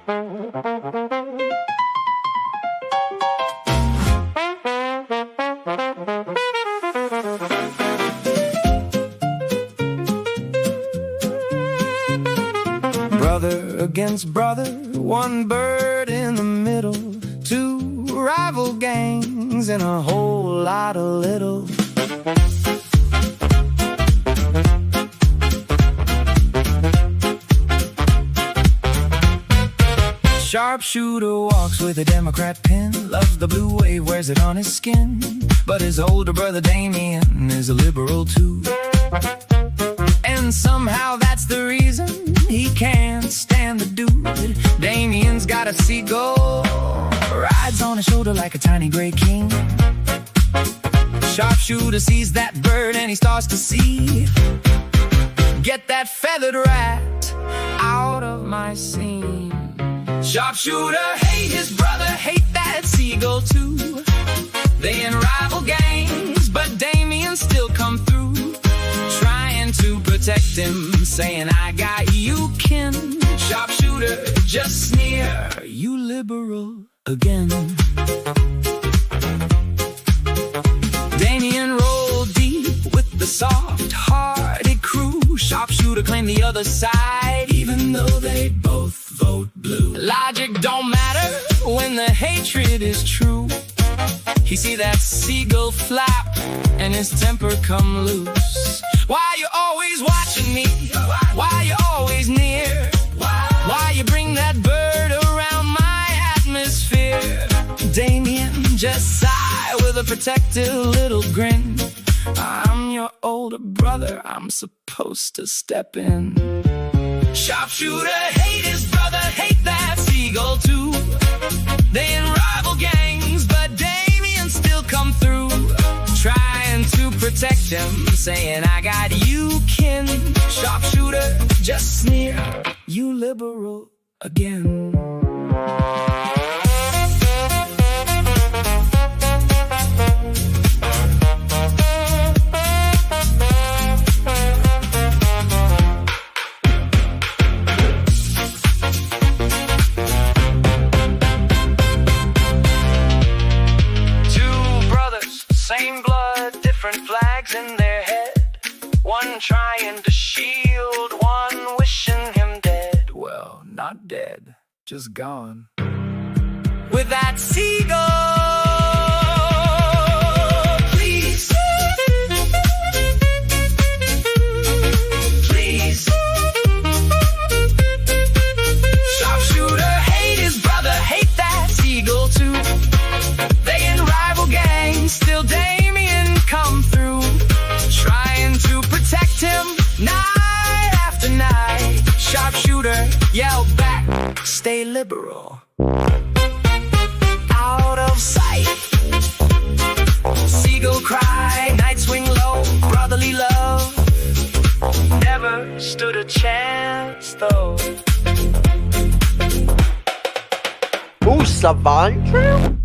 Brother against brother, one bird in the middle, two rival gangs and a whole lot of little. Sharpshooter walks with a Democrat pin, loves the blue wave, wears it on his skin. But his older brother Damian is a liberal too. And somehow that's the reason he can't stand the dude. Damian's got a seagull, rides on his shoulder like a tiny gray king. Sharpshooter sees that bird and he starts to see, get that feathered rat out of my scene. Sharpshooter hate his brother, hate that seagull too. They in rival gangs, but Damian still come through, trying to protect him, saying I got you kin. Sharpshooter just sneer, you liberal again. Damian rolled deep with the soft-hearted crew. Sharpshooter claimed the other side, even though they both vote blue. Logic don't matter when the hatred is true. He see that seagull flap and his temper come loose. Why you always watching me? Why you always near? Why you bring that bird around my atmosphere? Damian just sigh with a protective little grin. I'm your older brother, I'm supposed to step in. Sharpshooter hate his brother, hate that seagull too. They in rival gangs, but Damian still come through, trying to protect him, saying I got you kin. Sharpshooter just sneer, you liberal again. Same blood, different flags in their head. One trying to shield, one wishing him dead. Well, not dead, just gone. With that seagull, please, please. Sharpshooter hate his brother, hate that seagull too. They in rival gangs, still Damian come through, trying to protect him night after night. Sharpshooter yell back, stay liberal, out of sight. Seagull cry, night swing low, brotherly love never stood a chance though. Who's Savant?